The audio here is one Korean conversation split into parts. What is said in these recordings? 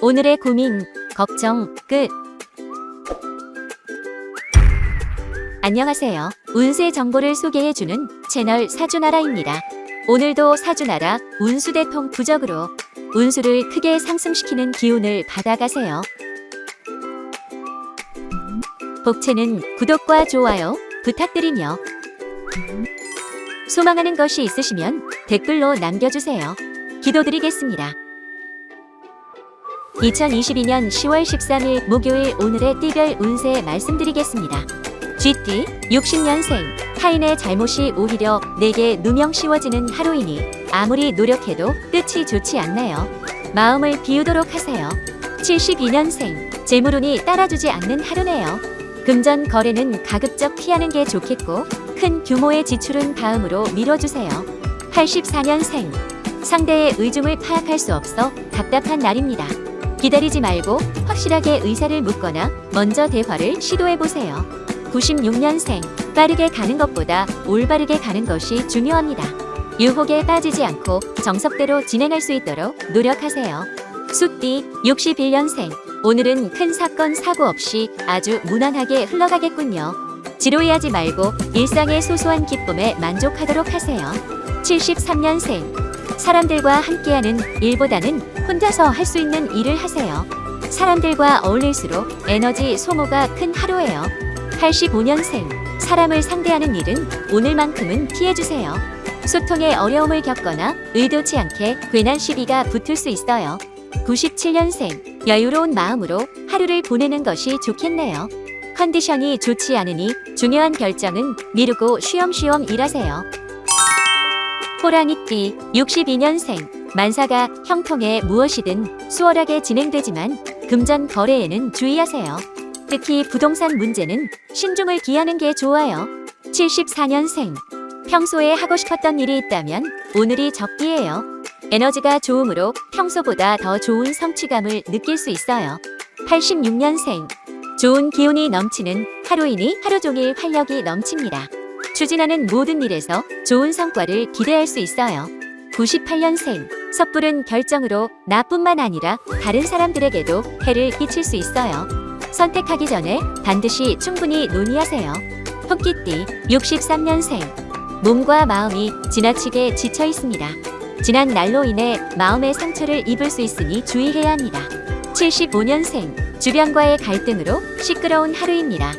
오늘의 고민, 걱정 끝. 안녕하세요. 운세 정보를 소개해주는 채널 사주나라입니다. 오늘도 사주나라 운수대통 부적으로 운수를 크게 상승시키는 기운을 받아가세요. 복채는 구독과 좋아요 부탁드리며 소망하는 것이 있으시면 댓글로 남겨주세요. 기도드리겠습니다. 2022년 10월 13일 목요일 오늘의 띠별 운세 말씀드리겠습니다. 쥐띠 60년생 타인의 잘못이 오히려 내게 누명 씌워지는 하루이니 아무리 노력해도 끝이 좋지 않나요? 마음을 비우도록 하세요. 72년생 재물운이 따라주지 않는 하루네요. 금전 거래는 가급적 피하는 게 좋겠고 큰 규모의 지출은 다음으로 미뤄주세요. 84년생 상대의 의중을 파악할 수 없어 답답한 날입니다. 기다리지 말고 확실하게 의사를 묻거나 먼저 대화를 시도해보세요. 96년생 빠르게 가는 것보다 올바르게 가는 것이 중요합니다. 유혹에 빠지지 않고 정석대로 진행할 수 있도록 노력하세요. 숫띠 61년생 오늘은 큰 사건 사고 없이 아주 무난하게 흘러가겠군요. 지루해하지 말고 일상의 소소한 기쁨에 만족하도록 하세요. 73년생 사람들과 함께하는 일보다는 혼자서 할 수 있는 일을 하세요. 사람들과 어울릴수록 에너지 소모가 큰 하루예요. 85년생 사람을 상대하는 일은 오늘만큼은 피해주세요. 소통에 어려움을 겪거나 의도치 않게 괜한 시비가 붙을 수 있어요. 97년생 여유로운 마음으로 하루를 보내는 것이 좋겠네요. 컨디션이 좋지 않으니 중요한 결정은 미루고 쉬엄쉬엄 일하세요. 호랑이띠 62년생 만사가 형통해 무엇이든 수월하게 진행되지만 금전 거래에는 주의하세요. 특히 부동산 문제는 신중을 기하는 게 좋아요. 74년생 평소에 하고 싶었던 일이 있다면 오늘이 적기예요. 에너지가 좋으므로 평소보다 더 좋은 성취감을 느낄 수 있어요. 86년생 좋은 기운이 넘치는 하루이니 하루 종일 활력이 넘칩니다. 추진하는 모든 일에서 좋은 성과를 기대할 수 있어요. 98년생 섣부른 결정으로 나뿐만 아니라 다른 사람들에게도 해를 끼칠 수 있어요. 선택하기 전에 반드시 충분히 논의하세요. 토끼띠 63년생 몸과 마음이 지나치게 지쳐 있습니다. 지난 날로 인해 마음의 상처를 입을 수 있으니 주의해야 합니다. 75년생 주변과의 갈등으로 시끄러운 하루입니다.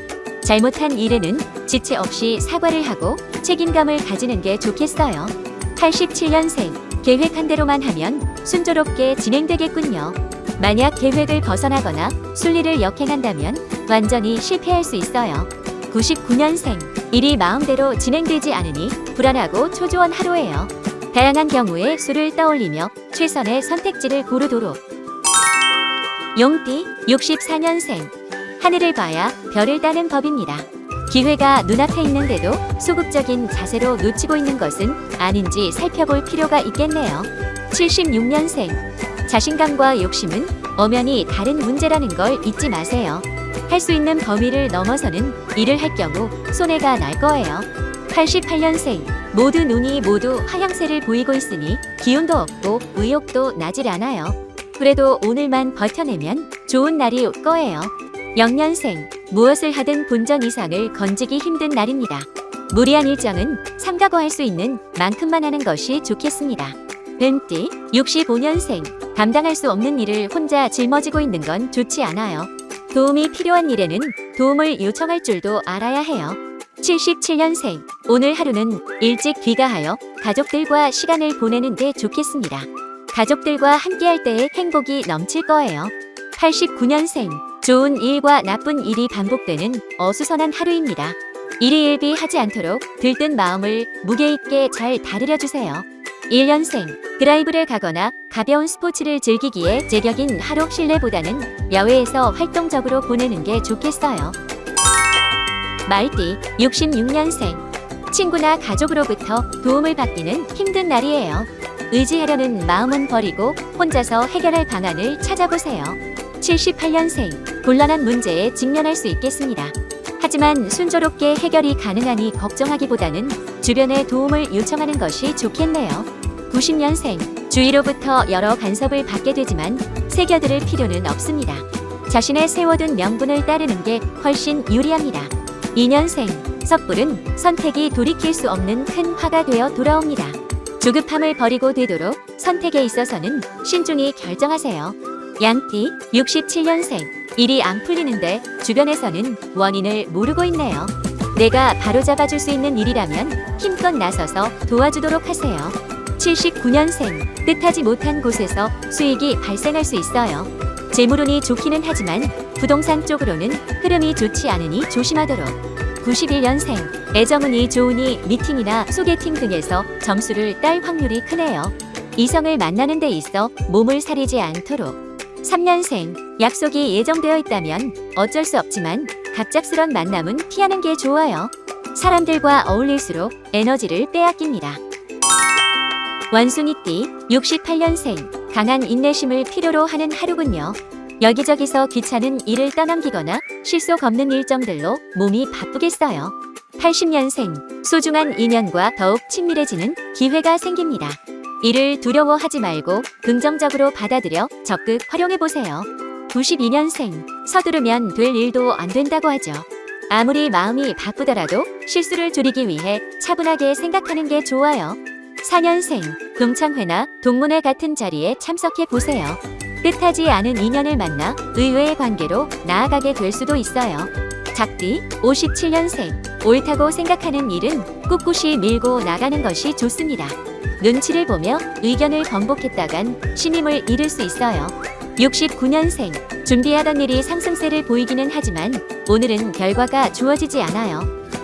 잘못한 일에는 지체 없이 사과를 하고 책임감을 가지는 게 좋겠어요. 87년생 계획한 대로만 하면 순조롭게 진행되겠군요. 만약 계획을 벗어나거나 순리를 역행한다면 완전히 실패할 수 있어요. 99년생 일이 마음대로 진행되지 않으니 불안하고 초조한 하루예요. 다양한 경우의 수를 떠올리며 최선의 선택지를 고르도록. 용띠 64년생 하늘을 봐야 별을 따는 법입니다. 기회가 눈앞에 있는데도 소극적인 자세로 놓치고 있는 것은 아닌지 살펴볼 필요가 있겠네요. 76년생 자신감과 욕심은 엄연히 다른 문제라는 걸 잊지 마세요. 할 수 있는 범위를 넘어서는 일을 할 경우 손해가 날 거예요. 88년생 모두 눈이 모두 하향세를 보이고 있으니 기운도 없고 의욕도 나질 않아요. 그래도 오늘만 버텨내면 좋은 날이 올 거예요. 0년생 무엇을 하든 본전 이상을 건지기 힘든 날입니다. 무리한 일정은 삼가고할 수 있는 만큼만 하는 것이 좋겠습니다. 뱀띠 65년생 감당할 수 없는 일을 혼자 짊어지고 있는 건 좋지 않아요. 도움이 필요한 일에는 도움을 요청할 줄도 알아야 해요. 77년생 오늘 하루는 일찍 귀가하여 가족들과 시간을 보내는 게 좋겠습니다. 가족들과 함께할 때의 행복이 넘칠 거예요. 89년생 좋은 일과 나쁜 일이 반복되는 어수선한 하루입니다. 일희일비하지 않도록 들뜬 마음을 무게 있게 잘 다스려 주세요. 1년생 드라이브를 가거나 가벼운 스포츠를 즐기기에 제격인 하루 실내보다는 야외에서 활동적으로 보내는 게 좋겠어요. 말띠 66년생 친구나 가족으로부터 도움을 받기는 힘든 날이에요. 의지하려는 마음은 버리고 혼자서 해결할 방안을 찾아보세요. 78년생 곤란한 문제에 직면할 수 있겠습니다. 하지만 순조롭게 해결이 가능하니 걱정하기보다는 주변의 도움을 요청하는 것이 좋겠네요. 90년생 주위로부터 여러 간섭을 받게 되지만 새겨들을 필요는 없습니다. 자신의 세워둔 명분을 따르는 게 훨씬 유리합니다. 2년생 섣불은 선택이 돌이킬 수 없는 큰 화가 되어 돌아옵니다. 조급함을 버리고 되도록 선택에 있어서는 신중히 결정하세요. 양띠 67년생 일이 안 풀리는데 주변에서는 원인을 모르고 있네요. 내가 바로잡아줄 수 있는 일이라면 힘껏 나서서 도와주도록 하세요. 79년생 뜻하지 못한 곳에서 수익이 발생할 수 있어요. 재물운이 좋기는 하지만 부동산 쪽으로는 흐름이 좋지 않으니 조심하도록. 91년생 애정운이 좋으니 미팅이나 소개팅 등에서 점수를 딸 확률이 크네요. 이성을 만나는 데 있어 몸을 사리지 않도록. 3년생 약속이 예정되어 있다면 어쩔 수 없지만 갑작스런 만남은 피하는 게 좋아요. 사람들과 어울릴수록 에너지를 빼앗깁니다. 원숭이띠 68년생 강한 인내심을 필요로 하는 하루군요. 여기저기서 귀찮은 일을 떠넘기거나 실속 없는 일정들로 몸이 바쁘겠어요. 80년생 소중한 인연과 더욱 친밀해지는 기회가 생깁니다. 이를 두려워하지 말고 긍정적으로 받아들여 적극 활용해보세요. 92년생 서두르면 될 일도 안 된다고 하죠. 아무리 마음이 바쁘더라도 실수를 줄이기 위해 차분하게 생각하는 게 좋아요. 4년생 동창회나 동문회 같은 자리에 참석해보세요. 뜻하지 않은 인연을 만나 의외의 관계로 나아가게 될 수도 있어요. 작띠 57년생 옳다고 생각하는 일은 꿋꿋이 밀고 나가는 것이 좋습니다. 눈치를 보며 의견을 번복했다간 신임을 잃을 수 있어요. 69년생 준비하던 일이 상승세를 보이기는 하지만 오늘은 결과가 좋아지지 않아요.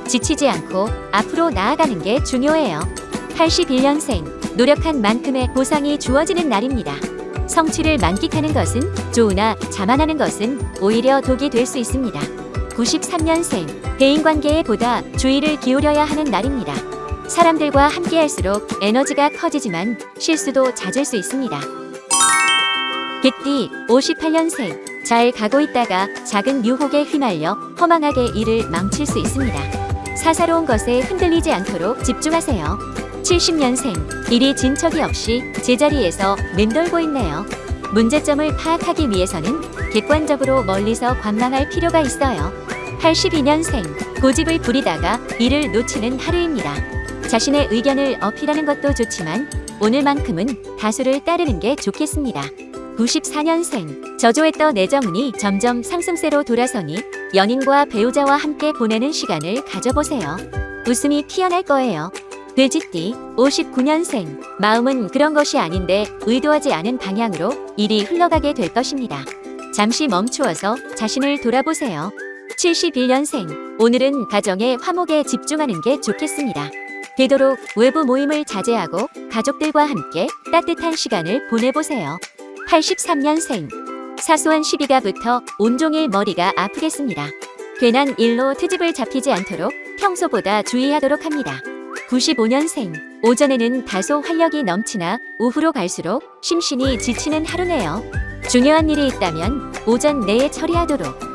지치지 않고 앞으로 나아가는 게 중요해요. 81년생 노력한 만큼의 보상이 주어지는 날입니다. 성취를 만끽하는 것은 좋으나 자만하는 것은 오히려 독이 될 수 있습니다. 93년생 대인관계에 보다 주의를 기울여야 하는 날입니다. 사람들과 함께할수록 에너지가 커지지만 실수도 잦을 수 있습니다. 개띠 58년생 잘 가고 있다가 작은 유혹에 휘말려 허망하게 일을 망칠 수 있습니다. 사사로운 것에 흔들리지 않도록 집중하세요. 70년생 일이 진척이 없이 제자리에서 맴돌고 있네요. 문제점을 파악하기 위해서는 객관적으로 멀리서 관망할 필요가 있어요. 82년생 고집을 부리다가 일을 놓치는 하루입니다. 자신의 의견을 어필하는 것도 좋지만 오늘만큼은 다수를 따르는 게 좋겠습니다. 94년생 저조했던 애정운이 점점 상승세로 돌아서니 연인과 배우자와 함께 보내는 시간을 가져보세요. 웃음이 피어날 거예요. 돼지띠 59년생 마음은 그런 것이 아닌데 의도하지 않은 방향으로 일이 흘러가게 될 것입니다. 잠시 멈추어서 자신을 돌아보세요. 71년생 오늘은 가정의 화목에 집중하는 게 좋겠습니다. 되도록 외부 모임을 자제하고 가족들과 함께 따뜻한 시간을 보내보세요. 83년생 사소한 시비가 붙어 온종일 머리가 아프겠습니다. 괜한 일로 트집을 잡히지 않도록 평소보다 주의하도록 합니다. 95년생 오전에는 다소 활력이 넘치나 오후로 갈수록 심신이 지치는 하루네요. 중요한 일이 있다면 오전 내에 처리하도록.